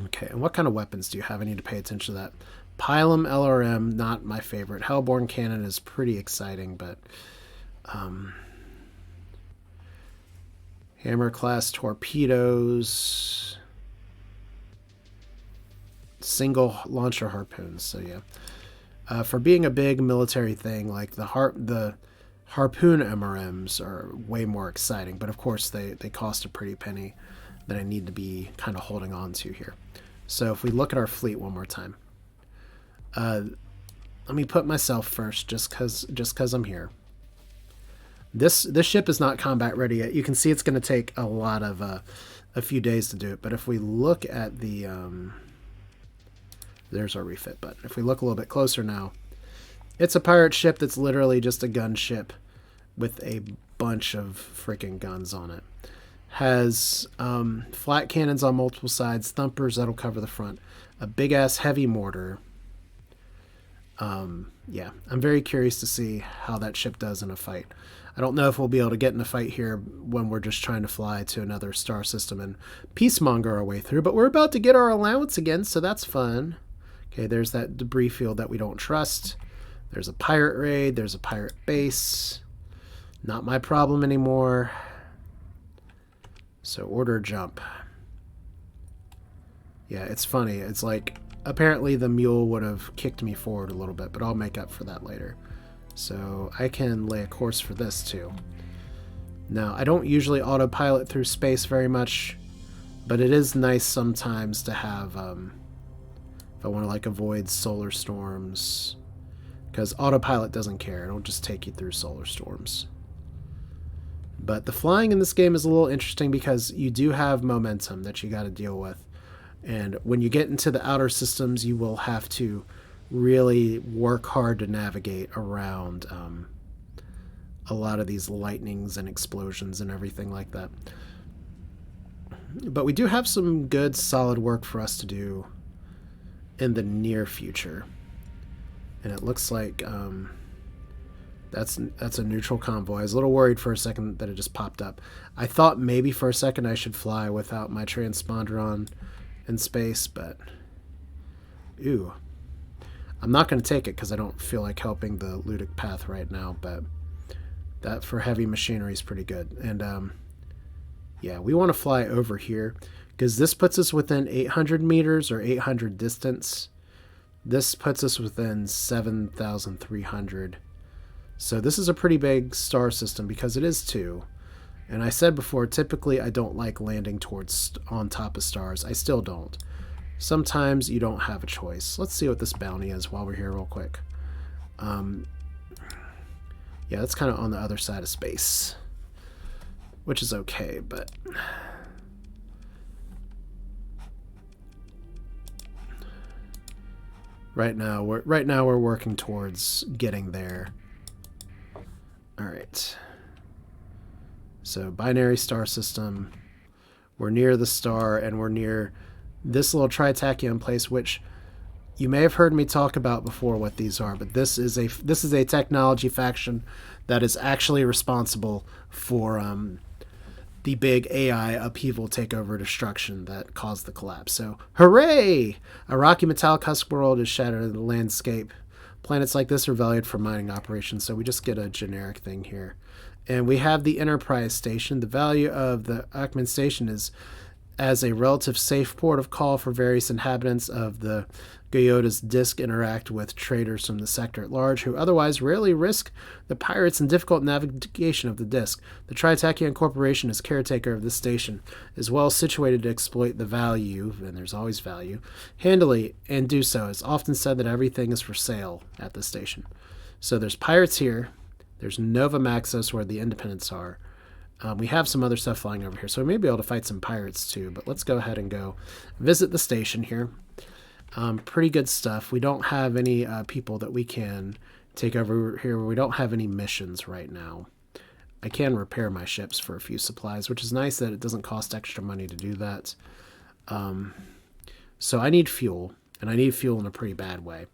Okay, and what kind of weapons do you have? I need to pay attention to that. Pylum LRM, not my favorite. Hellborn Cannon is pretty exciting, but Hammer class torpedoes, single launcher harpoons. So yeah, for being a big military thing, like the harpoon MRMs are way more exciting, but of course they cost a pretty penny that I need to be kind of holding on to here. So if we look at our fleet one more time, let me put myself first, just cause I'm here. This ship is not combat ready yet. You can see it's going to take a lot of a few days to do it. But if we look at the there's our refit button. If we look a little bit closer now, it's a pirate ship that's literally just a gunship with a bunch of freaking guns on it. Has flat cannons on multiple sides, thumpers that'll cover the front, a big ass heavy mortar. Yeah, I'm very curious to see how that ship does in a fight. I don't know if we'll be able to get in a fight here when we're just trying to fly to another star system and peacemonger our way through, but we're about to get our allowance again, so that's fun. Okay, there's that debris field that we don't trust. There's a pirate raid. There's a pirate base. Not my problem anymore. So order jump. Yeah, it's funny. It's like, apparently the mule would have kicked me forward a little bit, but I'll make up for that later. So I can lay a course for this too. Now, I don't usually autopilot through space very much, but it is nice sometimes to have, if I want to like avoid solar storms, because autopilot doesn't care. It'll just take you through solar storms. But the flying in this game is a little interesting because you do have momentum that you got to deal with. And when you get into the outer systems, you will have to really work hard to navigate around a lot of these lightnings and explosions and everything like that. But we do have some good, solid work for us to do in the near future. And it looks like that's a neutral convoy. I was a little worried for a second that it just popped up. I thought maybe for a second I should fly without my transponder on in space, but ew. I'm not going to take it because I don't feel like helping the Ludic path right now, but that for heavy machinery is pretty good. And yeah, we want to fly over here because this puts us within 800 meters or 800 distance. This puts us within 7,300. So this is a pretty big star system because it is 2. And I said before, typically I don't like landing on top of stars. I still don't. Sometimes you don't have a choice. Let's see what this bounty is while we're here real quick. Yeah, that's kind of on the other side of space, which is okay, but right now we're working towards getting there. All right. So binary star system. We're near the star, and we're near this little tri-tachyon place, which you may have heard me talk about before what these are, but this is a technology faction that is actually responsible for the big AI upheaval takeover destruction that caused the collapse. So hooray! A rocky metallic husk world is shattered in the landscape. Planets like this are valued for mining operations, so we just get a generic thing here. And we have the Enterprise station. The value of the Ackman station is as a relative safe port of call for various inhabitants of the Goyota's disk interact with traders from the sector at large who otherwise rarely risk the pirates and difficult navigation of the disk. The Tri-Tachyon Corporation is caretaker of this station, is well situated to exploit the value, and there's always value, handily, and do so. It's often said that everything is for sale at the station. So there's pirates here. There's Nova Maxos where the Independents are. We have some other stuff flying over here, so we may be able to fight some pirates too, but let's go ahead and go visit the station here. Pretty good stuff. We don't have any people that we can take over here. We don't have any missions right now. I can repair my ships for a few supplies, which is nice that it doesn't cost extra money to do that. So I need fuel, and I need fuel in a pretty bad way.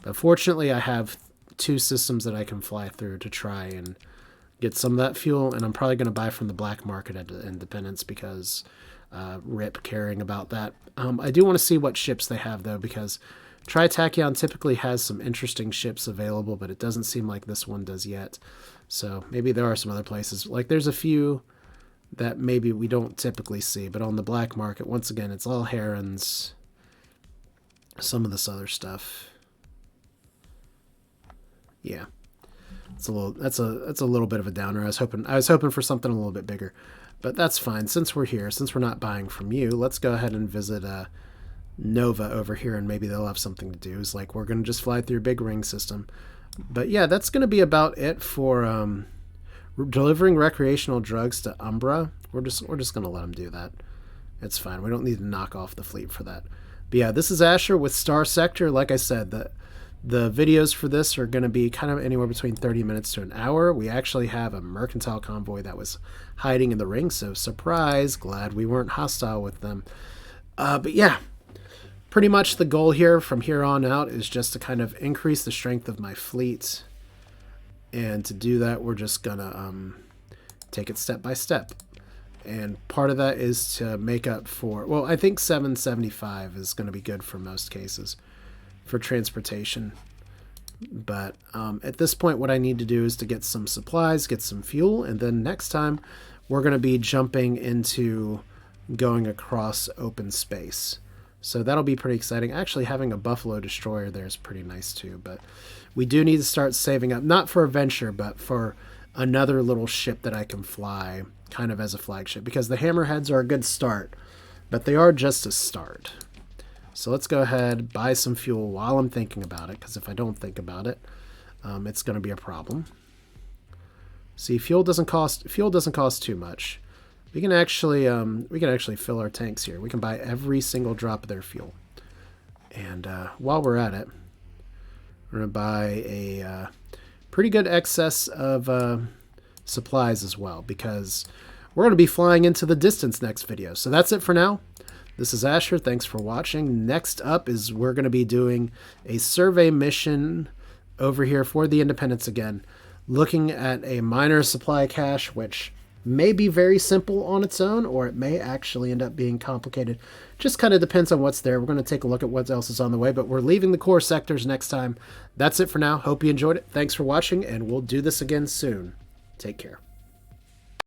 But fortunately, I have 2 systems that I can fly through to try and get some of that fuel, and I'm probably going to buy from the black market at Independence because rip caring about that. I do want to see what ships they have, though, because tri-tachyon typically has some interesting ships available, but it doesn't seem like this one does yet. So maybe there are some other places. Like there's a few that maybe we don't typically see, but on the black market, once again, it's all herons, some of this other stuff. Yeah. It's a little that's a little bit of a downer. I was hoping for something a little bit bigger. But that's fine. Since we're here, since we're not buying from you, let's go ahead and visit Nova over here, and maybe they'll have something to do. It's like we're going to just fly through a big ring system. But yeah, that's going to be about it for delivering recreational drugs to Umbra. We're just going to let them do that. It's fine. We don't need to knock off the fleet for that. But yeah, this is Asher with Starsector. Like I said, the videos for this are going to be kind of anywhere between 30 minutes to an hour. We actually have a mercantile convoy that was hiding in the ring, so surprise, glad we weren't hostile with them. But yeah, pretty much the goal here from here on out is just to kind of increase the strength of my fleet. And to do that, we're just going to take it step by step. And part of that is to make up for, well, I think 775 is going to be good for most cases for transportation. But at this point, what I need to do is to get some supplies, get some fuel, and then next time we're going to be jumping into going across open space. So that'll be pretty exciting. Actually, having a Buffalo destroyer there is pretty nice too, but we do need to start saving up, not for a venture, but for another little ship that I can fly kind of as a flagship, because the Hammerheads are a good start, but they are just a start. So let's go ahead, buy some fuel while I'm thinking about it, because if I don't think about it, it's going to be a problem. See, fuel doesn't cost too much. We can actually fill our tanks here. We can buy every single drop of their fuel. And while we're at it, we're going to buy a pretty good excess of supplies as well, because we're going to be flying into the distance next video. So that's it for now. This is Asher. Thanks for watching. Next up is we're going to be doing a survey mission over here for the Independence again, looking at a minor supply cache, which may be very simple on its own, or it may actually end up being complicated. Just kind of depends on what's there. We're going to take a look at what else is on the way, but we're leaving the core sectors next time. That's it for now. Hope you enjoyed it. Thanks for watching, and we'll do this again soon. Take care.